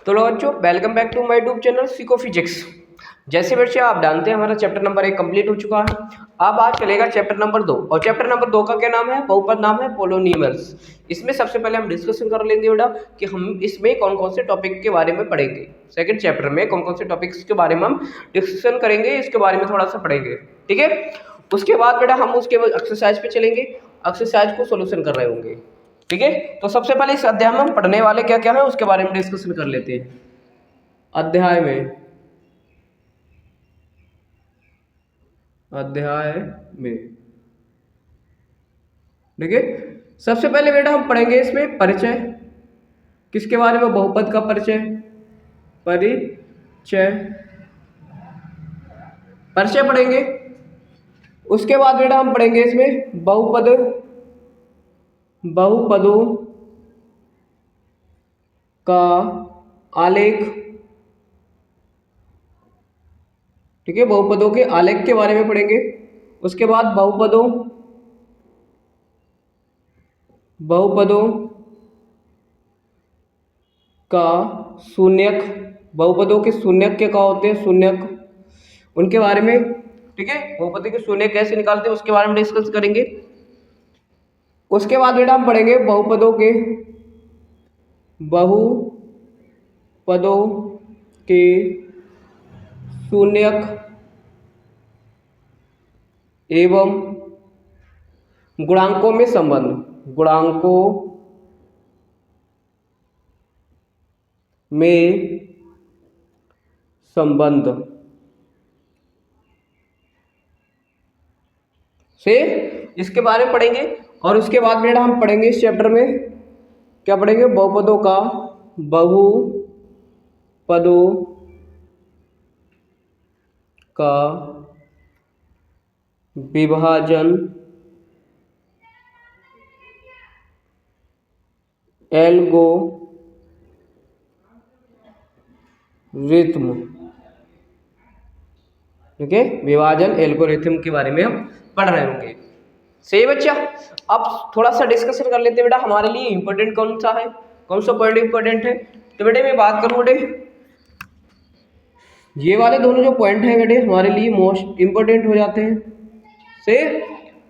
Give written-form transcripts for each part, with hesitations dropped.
तो लो बच्चों, welcome back to my YouTube channel Seekho physics. जैसे बच्चे आप जानते हैं, हमारा चैप्टर नंबर 1 कंप्लीट हो चुका है। अब आज चलेगा चैप्टर नंबर 2, और चैप्टर नंबर 2 का क्या नाम है? बहुपद नाम है पोलोनियमल्स। इसमें सबसे पहले हम डिस्कशन कर लेंगे बेटा कि हम इसमें कौन कौन से टॉपिक के बारे में पढ़ेंगे। सेकंड चैप्टर में कौन कौन से टॉपिक्स के बारे में हम डिस्कशन करेंगे, इसके बारे में थोड़ा सा पढ़ेंगे, ठीक है। उसके बाद बेटा हम उसके एक्सरसाइज पे चलेंगे, एक्सरसाइज को सोल्यूशन कर रहे होंगे, ठीक है। तो सबसे पहले इस अध्याय में हम पढ़ने वाले क्या क्या है उसके बारे में डिस्कशन कर लेते हैं। अध्याय में ठीक है। सबसे पहले बेटा हम पढ़ेंगे इसमें परिचय। किसके बारे में? बहुपद का परिचय। परिचय पढ़ेंगे। उसके बाद बेटा हम पढ़ेंगे इसमें बहुपदों का आलेख, ठीक है। बहुपदों के आलेख के बारे में पढ़ेंगे। उसके बाद बहुपदों का शून्यक, बहुपदों के शून्यक क्या होते हैं, शून्यक, उनके बारे में, ठीक है। बहुपद के शून्यक कैसे निकालते हैं उसके बारे में डिस्कस करेंगे। उसके बाद बेटा हम पढ़ेंगे बहुपदों के शून्यक एवं गुणांकों में संबंध, से इसके बारे में पढ़ेंगे। और उसके बाद बेटा हम पढ़ेंगे इस चैप्टर में क्या पढ़ेंगे? बहुपदों का विभाजन, एल्गोरिथम, ठीक है। विभाजन एल्गोरिथम के बारे में हम पढ़ रहे होंगे। सही बच्चा। अब थोड़ा सा डिस्कशन कर लेते हैं बेटा, हमारे लिए इंपॉर्टेंट कौन सा है, कौन सा पॉइंट इंपॉर्टेंट है। तो बेटे मैं बात करूं बेटे, ये वाले दोनों जो पॉइंट हैं बेटे हमारे लिए मोस्ट इंपॉर्टेंट हो जाते हैं। से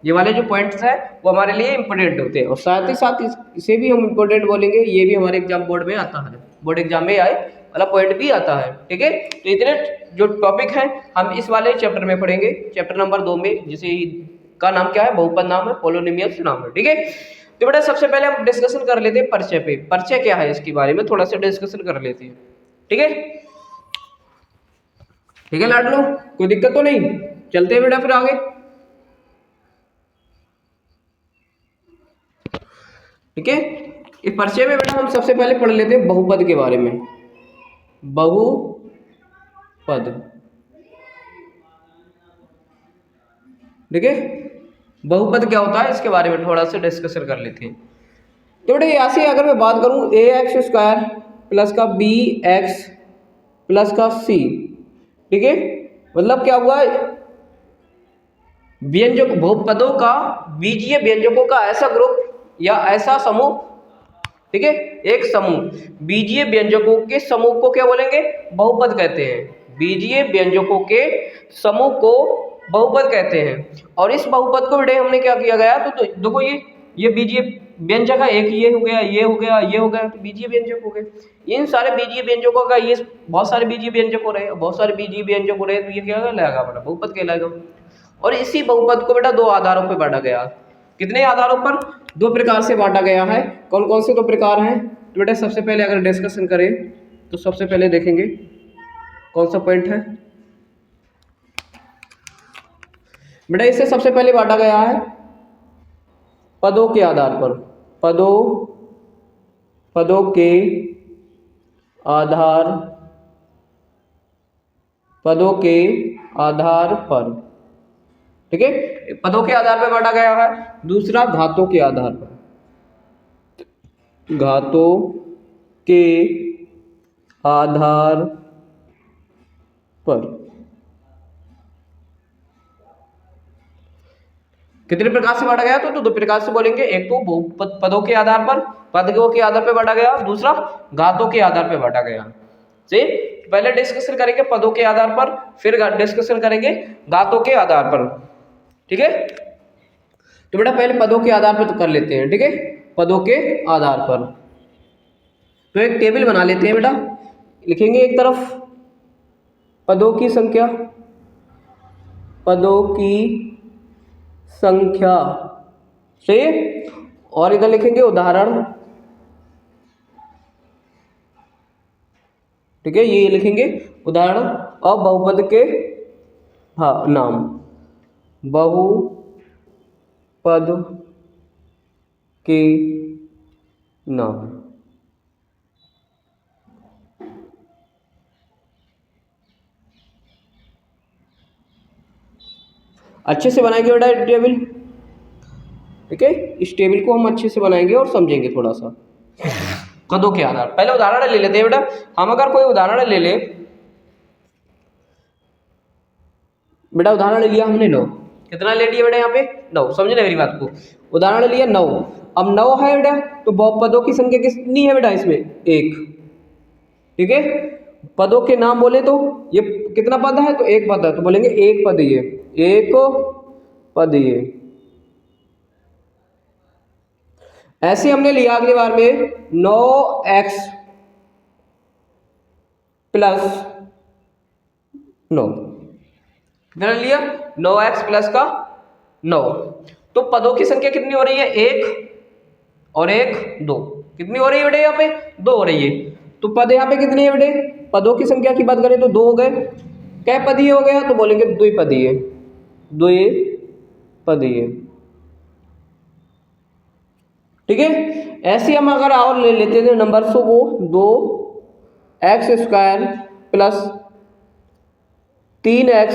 ये वाले जो पॉइंट्स हैं वो हमारे लिए इंपॉर्टेंट होते हैं, और साथ ही साथ इसे भी हम इंपॉर्टेंट बोलेंगे। ये भी हमारे एग्जाम बोर्ड में आता है, बोर्ड एग्जाम में आए वाला पॉइंट भी आता है, ठीक है। तो इतने जो टॉपिक हैं हम इस वाले चैप्टर में पढ़ेंगे, चैप्टर नंबर 2 में, जिसे का नाम क्या है? बहुपद नाम है, पोलोनिमियल्स नाम है, ठीक है। तो बेटा सबसे पहले हम डिस्कशन कर लेते हैं परिचय पे। परिचय क्या है इसके बारे में थोड़ा सा डिस्कशन कर लेते हैं, ठीक है। ठीक है लाडलो, कोई दिक्कत तो नहीं? चलते हैं बेटा फिर आगे, ठीक है। इस परिचय में बेटा हम सबसे पहले पढ़ लेते हैं बहुपद के बारे में। बहुपद, ठीक है। बहुपद क्या होता है इसके बारे में थोड़ा सा डिस्कशन कर लेते हैं। तो बेटा यहाँ से अगर मैं बात करूं ax² प्लस का bx प्लस का c, ठीक है। मतलब क्या हुआ? व्यंजक, बहुपदों का बीजीय व्यंजकों का ऐसा ग्रुप या ऐसा समूह, ठीक है। एक समूह, बीजीय व्यंजकों के समूह को क्या बोलेंगे? बहुपद कहते हैं। बीजीय व्यंजकों के समूह को बहुपद कहते हैं। और इस बहुपद को बेटे हमने क्या किया गया? तो देखो ये बीजीय व्यंजक है, एक ये हो गया, ये हो गया, ये हो गया, तो बीजीय व्यंजक हो गए। इन सारे बीजीय व्यंजकों का, ये बहुत सारे बीजीय व्यंजक हो रहे हैं, बहुत सारे बीजीय व्यंजक हो रहे हैं, तो ये क्या कहलाएगा बेटा? बहुपद कहलाएगा। और इसी बहुपद को बेटा 2 आधारों पर बांटा गया। कितने आधारों पर? 2 प्रकार से बांटा गया है। कौन कौन से 2 प्रकार हैं? तो बेटा सबसे पहले अगर डिस्कशन करें तो सबसे पहले देखेंगे कौन सा पॉइंट है बेटा। इसे सबसे पहले बांटा गया है पदों के आधार पर, पदों के आधार पर, ठीक है। पदों के आधार पर बांटा गया है। दूसरा घातों के आधार पर, कितने प्रकार से बांटा गया? तो 2 प्रकार से बोलेंगे। एक तो पदों के आधार पर, पदों के आधार पर बांटा गया, दूसरा घातों के आधार पर बांटा गया। से पहले डिस्कशन करेंगे पदों के आधार पर, फिर डिस्कशन करेंगे घातों के आधार पर। ठीक है, तो बेटा पहले पदों के आधार पर तो कर लेते हैं। ठीक है, पदों के आधार पर तो एक टेबल बना लेते हैं बेटा। लिखेंगे एक तरफ पदों की संख्या, पदों की संख्या से, और इधर लिखेंगे उदाहरण। ठीक है, ये लिखेंगे उदाहरण और बहुपद के नाम, बहुपद के नाम। अच्छे से बनाएंगे बेटा टेबल। ठीक है, इस टेबल को हम अच्छे से बनाएंगे और समझेंगे थोड़ा सा पदों के आधार। पहले उदाहरण ले लेते हैं बेटा। हम अगर कोई उदाहरण ले ले बेटा, उदाहरण लिया हमने 9, कितना ले लिया बेटा यहाँ पे 9, समझे ना मेरी बात को। उदाहरण लिया 9, अब 9 है बेटा, तो बहुपदों की संख्या कितनी है बेटा इसमें 1। ठीक है, पदों के नाम बोले तो ये कितना पद है, तो एक पद है, तो बोलेंगे एक पद ये, एक पद ये। ऐसे हमने लिया अगली बार में 9x प्लस 9, कितना लिया 9x प्लस का 9, तो पदों की संख्या कितनी हो रही है 1 और 1 2, कितनी हो रही है बेटे यहाँ पे 2 हो रही है। तो पद यहाँ पे कितने हैं बेटे, पदों की संख्या की बात करें तो 2 हो गए। कै पदीय हो गया, तो बोलेंगे द्विपदीय, द्विपदीय। ठीक है, ऐसे हम अगर और ले लेते थे नंबर्स को, 2x² प्लस 3x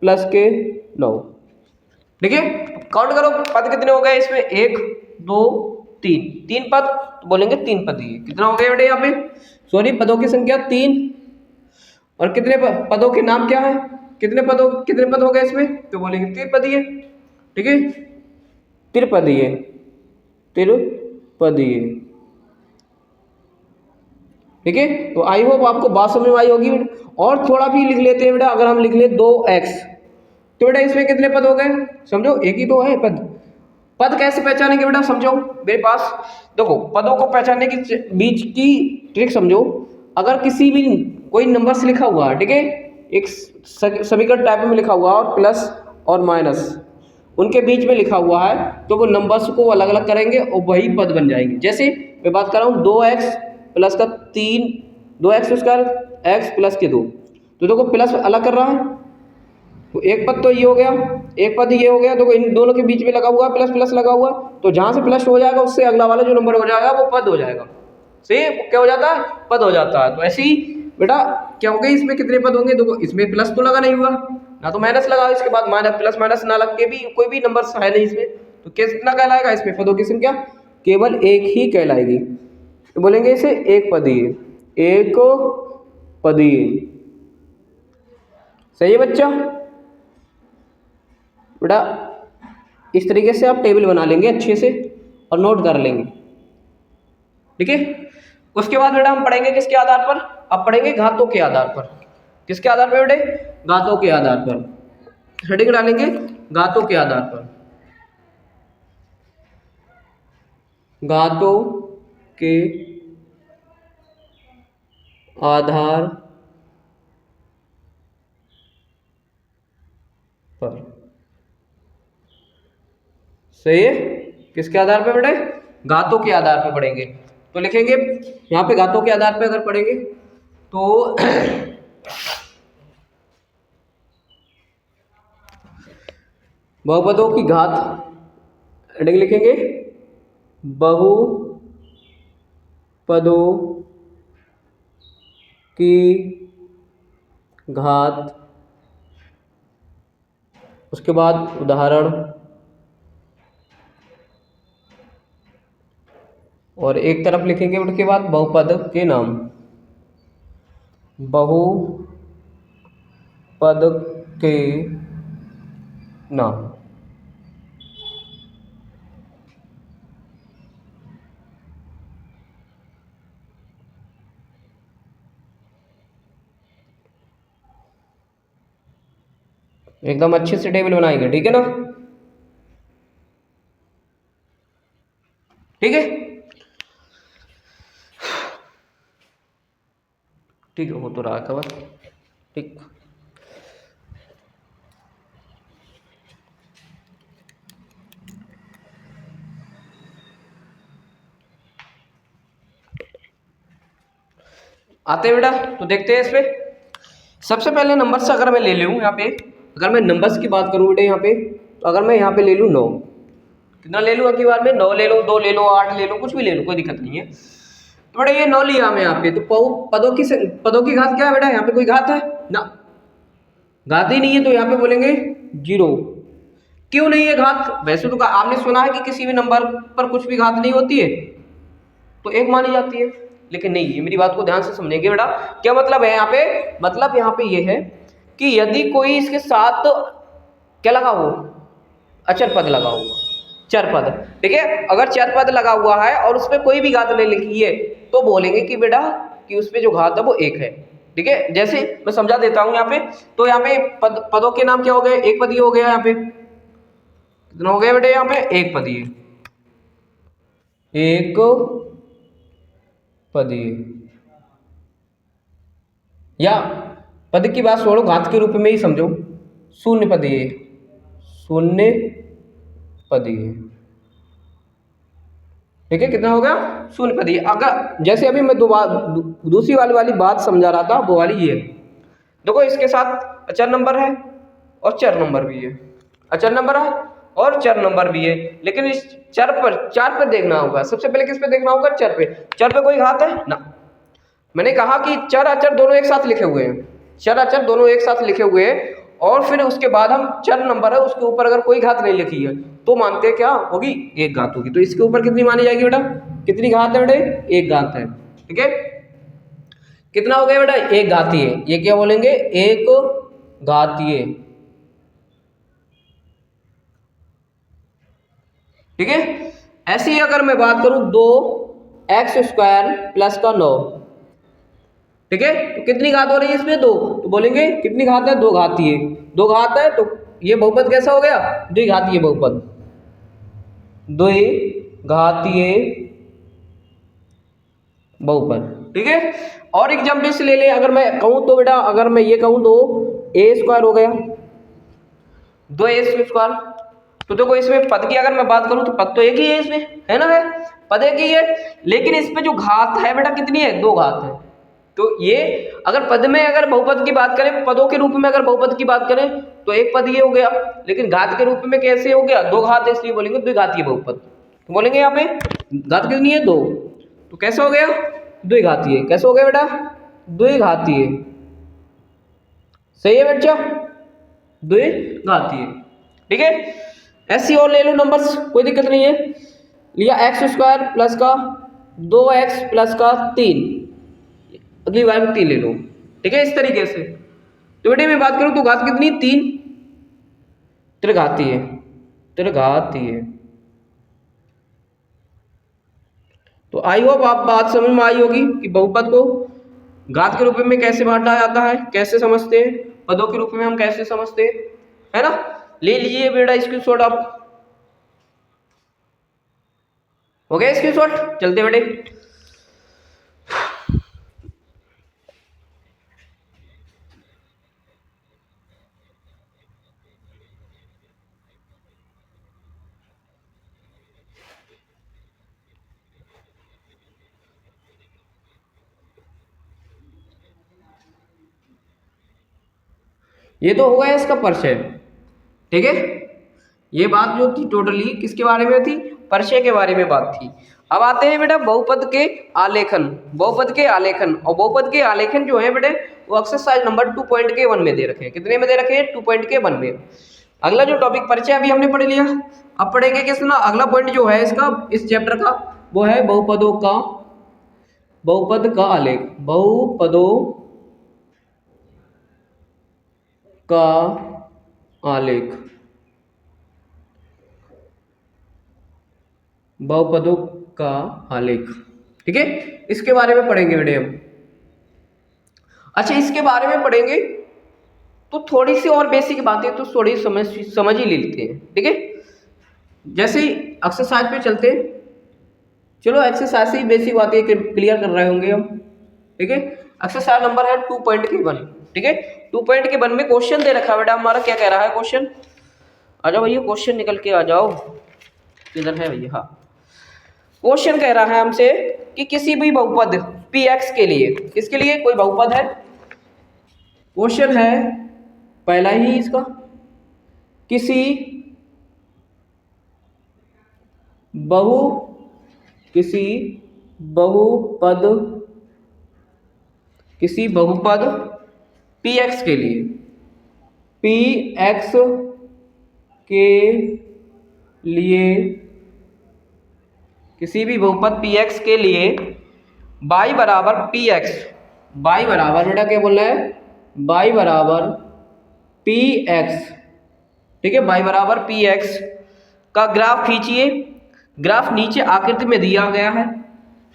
प्लस के 9। ठीक है, काउंट करो पद कितने हो गए इसमें 1 2 3, 3 पद, तो बोलेंगे 3 पदीय। कितना हो गया बेटे यहाँ पे, सॉरी पदों की संख्या 3, और कितने पदों के नाम क्या है, कितने पद हो गए इसमें, तो बोलेंगे त्रिपदीय। ठीक है, त्रिपदीय, त्रिपदीय। ठीक है, तो आई होप आपको बात समझ में आई होगी। और थोड़ा भी लिख लेते हैं बेटा, अगर हम लिख ले 2x, तो बेटा इसमें कितने पद हो गए, समझो एक ही तो है पद। पद कैसे पहचानेंगे बेटा, समझो मेरे पास देखो, पदों को पहचानने की बीच की ट्रिक समझो। अगर किसी भी कोई नंबर से लिखा हुआ है, ठीक है, एक समीकरण टाइप में लिखा हुआ और प्लस और माइनस उनके बीच में लिखा हुआ है, तो वो नंबर्स को अलग अलग करेंगे और वही पद बन जाएंगे। जैसे मैं बात कर रहा हूँ 2x प्लस का 3, 2x² x प्लस के 2, तो देखो प्लस अलग कर रहा है, तो एक पद तो ये हो गया, एक पद ये हो गया, तो इन दोनों के बीच में लगा हुआ प्लस प्लस लगा हुआ, तो जहां से प्लस हो जाएगा उससे अगला वाला जो नंबर हो जाएगा वो पद हो जाएगा। से क्या हो जाता है, पद हो जाता है। तो ऐसे ही बेटा क्या हो गई, इसमें कितने पद होंगे, देखो इसमें प्लस तो लगा नहीं हुआ ना, तो माइनस लगा, इसके बाद माइनस प्लस माइनस ना लग के भी कोई भी नंबर है नहीं इसमें, तो कितना कहलाएगा इसमें, पदों की संख्या केवल एक ही कहलाएगी। तो बोलेंगे इसे एक पदीय, एक पदीय। सही है बच्चा, बेटा इस तरीके से आप टेबल बना लेंगे अच्छे से और नोट कर लेंगे। ठीक है, उसके बाद बेटा हम पढ़ेंगे किसके आधार पर, अब पढ़ेंगे घातों के आधार पर। किसके आधार पर बेटे, घातों के आधार पर। हेडिंग डालेंगे घातों के आधार पर, घातों के आधार पर। सही है, किसके आधार पर बेटे, घातों के आधार पर पढ़ेंगे। तो लिखेंगे यहाँ पे घातों के आधार पर अगर पढ़ेंगे तो बहुपदों की घात, हेडिंग लिखेंगे बहुपदों की घात, उसके बाद उदाहरण, और एक तरफ लिखेंगे उसके बाद बहुपद के नाम, बहुपद के नाम। एकदम अच्छे से टेबल बनाएंगे, ठीक है ना, ठीक है, ठीक है, हो तो रहा है कवर, ठीक। आते हैं बेटा, तो देखते हैं इसमें। सबसे पहले नंबर से अगर मैं ले लूँ यहाँ पे, अगर मैं नंबर्स की बात करूँ बेटे यहाँ पे, तो अगर मैं यहाँ पे ले लूँ 9, कितना ले लूँ अगली बार में, 9 ले लूँ, 2 ले लूँ, 8 ले लूँ, कुछ भी ले लूँ, कोई दिक्कत नहीं है। तो बेटा ये 9 लिया मैं यहाँ पे, तो पदों की घात क्या है बेटा, यहाँ पे कोई घात है ना, घात ही नहीं है, तो यहाँ पे बोलेंगे 0। क्यों नहीं है घात, वैसे तो आपने सुना है कि किसी भी नंबर पर कुछ भी घात नहीं होती है तो 1 मानी जाती है, लेकिन नहीं, ये मेरी बात को ध्यान से समझेंगे बेटा। क्या मतलब है यहाँ पे, मतलब यहाँ पे ये है कि यदि कोई इसके साथ क्या लगा हो, अचर पद लगा हुआ, चर पद, ठीक है, अगर चर पद लगा हुआ है और उसमें कोई भी घात नहीं लिखी है तो बोलेंगे कि बेटा कि उसमें जो घात है वो 1 है, ठीक है। जैसे मैं समझा देता हूँ यहाँ पे, तो यहाँ पे पदों के नाम क्या हो गए, एक पदी हो गया, यहाँ पे कितना हो गया बेटे, यहाँ पे एक पदी, एक पदी, या पद की बात छोड़ो, घात के रूप में ही समझो, शून्य पदी, शून्य पदी, ठीक है, कितना हो गया, शून्य पदी। अगर जैसे अभी मैं दूसरी वाली बात समझा रहा था, वो वाली ये देखो, इसके साथ अचर नंबर है और चर नंबर भी है, अचर नंबर है और चर नंबर भी है, लेकिन इस चर पर देखना होगा, सबसे पहले किस पे देखना होगा, चर पे। चर पे कोई घात है ना, मैंने कहा कि चर अचर दोनों एक साथ लिखे हुए हैं, चर अचर दोनों एक साथ लिखे हुए हैं, और फिर उसके बाद हम चर नंबर है उसके ऊपर अगर कोई घात नहीं लिखी है तो मानते हैं क्या होगी, एक घात होगी। तो इसके ऊपर कितनी मानी जाएगी बेटा, कितनी घात है बेटे, एक घात है, ठीक है, कितना हो गया बेटा, एक घातीय, ये क्या बोलेंगे, एक घातीय, ठीक है। ऐसे ही अगर मैं बात करूं 2x² प्लस का 9, ठीक है, तो कितनी घात हो रही है इसमें, 2, तो बोलेंगे कितनी घात है, 2 घातीय, 2 घात है, तो ये बहुपद कैसा हो गया, द्विघातीय बहुपद, द्विघातीय बहुपद, ठीक है। और एग्जाम्पल से ले ले, अगर मैं कहूं तो बेटा, अगर मैं ये कहूं तो a² हो गया, 2a², तो देखो इसमें पद की अगर मैं बात करूं तो पद तो एक ही है इसमें, है ना, है पद एक ही है, लेकिन इसमें जो घात है बेटा कितनी है, 2 घात है। तो ये अगर पद में अगर बहुपद की बात करें, पदों के रूप में अगर बहुपद की बात करें तो एक पद ये हो गया, लेकिन घात के रूप में कैसे हो गया, 2 घात है, इसलिए बोलेंगे द्विघातीय बहुपद। तो बोलेंगे यहाँ पे घात कितनी है, 2, तो कैसे हो गया, द्विघातीय, कैसे हो गया बेटा, द्विघातीय, सही है बच्चा, द्विघातीय, ठीक है। ऐसी और ले लो नंबर्स, कोई दिक्कत नहीं है, लिया x² प्लस का 2x प्लस का 3, अगली बार में 3 ले लो, ठीक है, इस तरीके से। तो बेटे मैं बात करूं तो घात कितनी, 3, त्रिघातीय, त्रिघातीय। तो आई होप आप बात समझ में आई होगी कि बहुपद को घात के रूप में कैसे बांटा जाता है, कैसे समझते हैं, पदों के रूप में हम कैसे समझते हैं, है ना। ले लीजिए बेटा स्क्रीनशॉट आप, हो गया स्क्रीनशॉट, चलते बेटे। ये तो हो गया इसका परिचय, ठीक है, ये बात जो थी टोटली किसके बारे में थी, परिचय के बारे में बात थी। अब आते हैं बेटा बहुपद के आलेखन, बहुपद के आलेखन, और बहुपद के आलेखन जो है बेटे वो एक्सरसाइज नंबर 2.1 में दे रखे हैं, कितने में दे रखे हैं, 2.1 में। अगला जो टॉपिक परिचय अभी हमने पढ़ लिया, अब पढ़ेंगे किस ना, अगला पॉइंट जो है इसका, इस चैप्टर का, वो है बहुपदों का, बहुपद का आलेख, बहुपदों का आलेख, बहुपदों का आलेख, ठीक है, इसके बारे में पढ़ेंगे बेटे हम। अच्छा इसके बारे में पढ़ेंगे तो थोड़ी सी और बेसिक बातें तो थोड़ी समझ ही लेते हैं, ठीक है। जैसे ही एक्सरसाइज पे चलते हैं, चलो एक्सरसाइज से ही बेसिक बातें क्लियर कर रहे होंगे हम, ठीक है। एक्सरसाइज नंबर है 2.1, ठीक है। 2.1 में क्वेश्चन दे रखा है बेटा हमारा, क्या कह रहा है क्वेश्चन, आ जाओ भैया क्वेश्चन निकल के आ जाओ, किधर है भैया, हाँ। क्वेश्चन कह रहा है हमसे कि किसी भी बहुपद px के लिए, किसके लिए, कोई बहुपद है, क्वेश्चन है पहला ही इसका, किसी बहुपद px के लिए, px के लिए, किसी भी बहुपद px के लिए y बराबर px, y बराबर बेटा क्या बोल रहा है, y बराबर px, ठीक है। y बराबर px का ग्राफ खींचिए। ग्राफ नीचे आकृति में दिया गया है,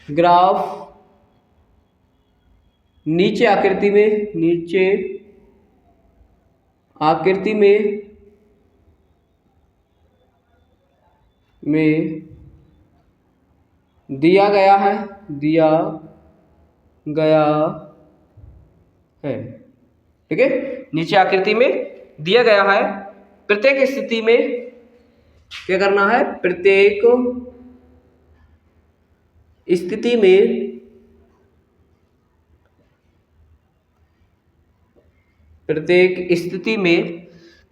ग्राफ नीचे आकृति में दिया गया है, ठीक है। नीचे आकृति में दिया गया है, प्रत्येक स्थिति में क्या करना है, प्रत्येक स्थिति में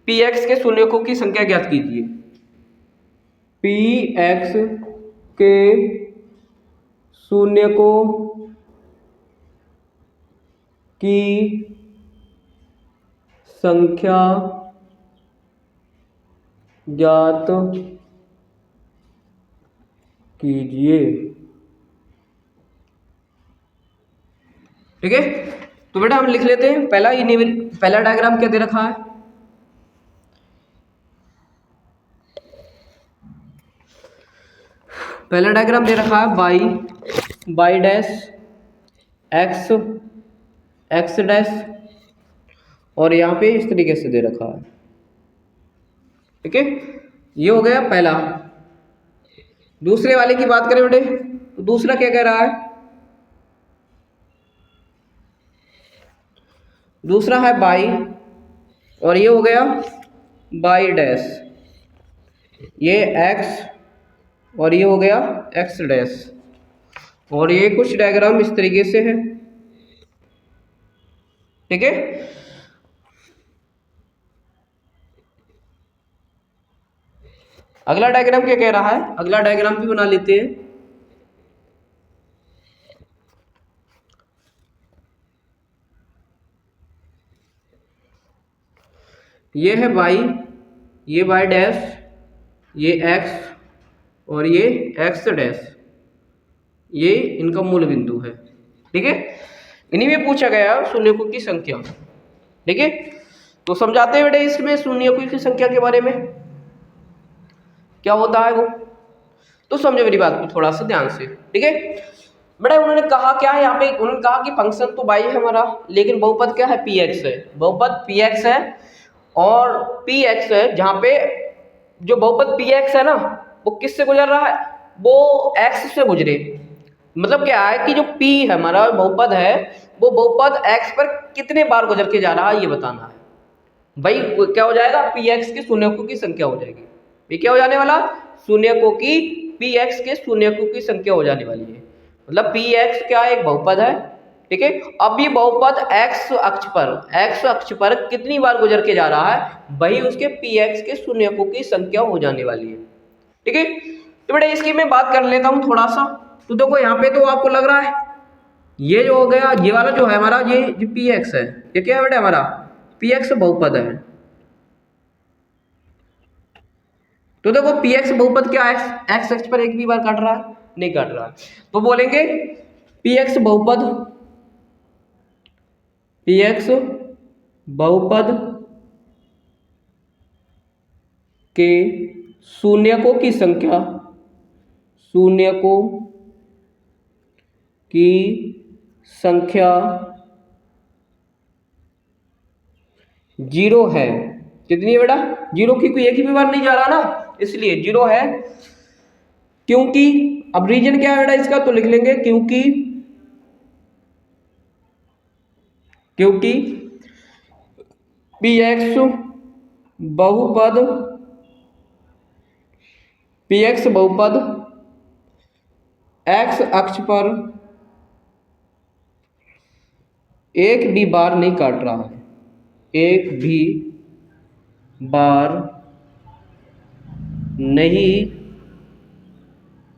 px के शून्यकों की संख्या ज्ञात कीजिए, px के शून्यकों की संख्या ज्ञात कीजिए, ठीक है। तो बेटा हम लिख लेते हैं, पहला डायग्राम क्या दे रखा है, पहला डायग्राम दे रखा है y डैश x डैश, और यहाँ पे इस तरीके से दे रखा है, ठीक है। ये हो गया पहला। दूसरे वाले की बात करें बेटे, तो दूसरा क्या कह रहा है, दूसरा है y, और ये हो गया y डैश, ये x और ये हो गया x डैश, और ये कुछ डायग्राम इस तरीके से है, ठीक है। अगला डायग्राम क्या कह रहा है, अगला डायग्राम भी बना लेते हैं। ये है y, ये y डैश, ये x और ये x डैश, ये इनका मूल बिंदु है, ठीक है। इन्हीं में पूछा गया शून्यकों की संख्या, ठीक है। तो समझाते हैं बेटे इसमें शून्यकों की संख्या के बारे में क्या होता है वो, तो समझो मेरी बात को थोड़ा सा ध्यान से, ठीक है। बेटा उन्होंने कहा क्या है यहाँ पे, उन्होंने कहा कि फंक्शन तो y है हमारा, लेकिन बहुपद क्या है, px है, बहुपद px है, और px है जहाँ पे जो बहुपद px है ना, वो किससे गुजर रहा है, वो x से गुजरे। मतलब क्या है कि जो p है हमारा बहुपद है, वो बहुपद x पर कितने बार गुजर के जा रहा है ये बताना है भाई। क्या हो जाएगा, px के शून्यकों की संख्या हो जाएगी, ये क्या हो जाने वाला, शून्यकों की, px के शून्यकों की संख्या हो जाने वाली है। मतलब px क्या एक बहुपद है, ठीक है। अब ये बहुपद x अक्ष पर कितनी बार गुजर के जा रहा है, वही उसके px के शून्यकों की संख्या हो जाने वाली है, ठीक है। तो बेटा इसकी मैं बात कर लेता हूँ थोड़ा सा। तो देखो यहाँ पे तो आपको लग रहा है ये जो हो गया, ये वाला जो है हमारा, ये जो px है, ये क्या है बेटा हमारा, px बहुपद है। तो देखो px बहुपद क्या है, x अक्ष पर एक भी बार काट रहा है, नहीं काट रहा है, तो बोलेंगे px बहुपद के शून्यकों की संख्या जीरो है। कितनी है बेटा? जीरो, क्योंकि एक ही बार नहीं जा रहा ना, इसलिए जीरो है। क्योंकि अब रीजन क्या है बेटा इसका, तो लिख लेंगे क्योंकि पी एक्स बहुपद एक्स अक्ष पर एक भी बार नहीं काट रहा है, एक भी बार नहीं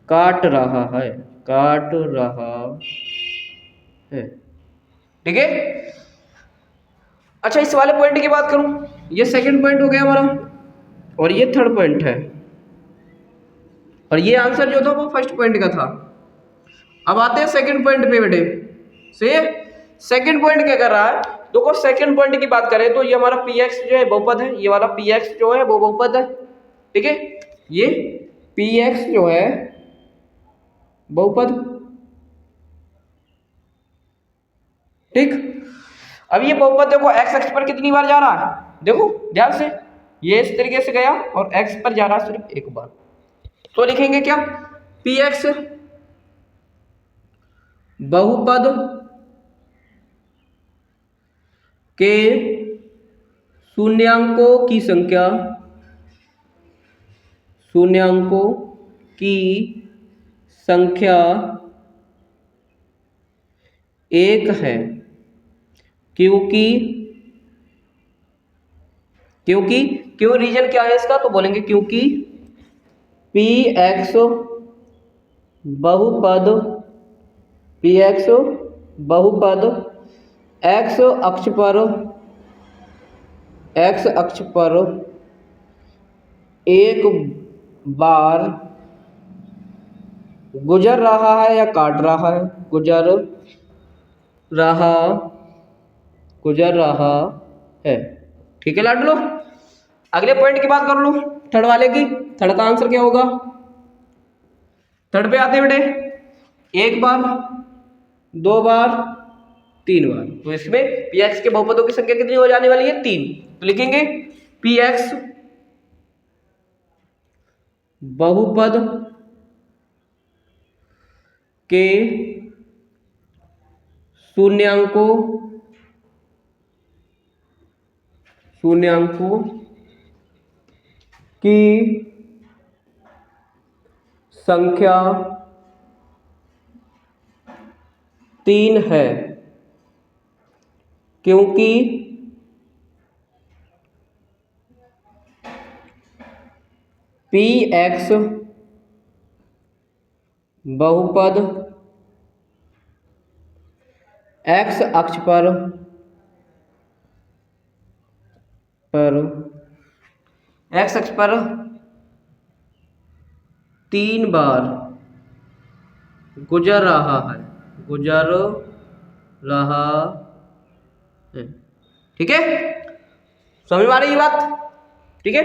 काट रहा है, ठीक है। अच्छा, इस वाले पॉइंट की बात करूं, ये सेकंड पॉइंट हो गया हमारा और ये थर्ड पॉइंट है, और ये आंसर जो था वो फर्स्ट पॉइंट का था। अब आते हैं सेकंड पॉइंट पे बेटे। से सेकंड पॉइंट क्या कर रहा है, देखो सेकंड पॉइंट की बात करें तो ये हमारा पी एक्स जो है बहुपद है, ये वाला पी एक्स जो है वो बहुपद है, ठीक है। ये पी एक्स जो है बहुपद, ठीक। अब ये बहुपद देखो एक्स अक्ष पर कितनी बार जा रहा है, देखो ध्यान से, ये इस तरीके से गया और एक्स पर जा रहा है सिर्फ एक बार। तो लिखेंगे क्या, पी एक्स बहुपद के शून्यांकों की संख्या एक है, क्योंकि क्यों रीजन क्या है इसका, तो बोलेंगे क्योंकि पी एक्स बहुपद एक्स अक्ष पर एक बार गुजर रहा है या काट रहा है, गुजर रहा है, ठीक है लाडलो। अगले पॉइंट की बात कर लो, थर्ड वाले की। थर्ड का आंसर क्या होगा, थर्ड पे आते हैं बेटे, एक बार, दो बार, तीन बार। तो इसमें पी एक्स के बहुपदों की संख्या कितनी हो जाने वाली है, तीन। तो लिखेंगे पी एक्स बहुपद के शून्यांकों की संख्या तीन है, क्योंकि पी एक्स बहुपद एक्स अक्ष पर तीन बार गुजर रहा है, ठीक है। समझ में आ रही है बात, ठीक है।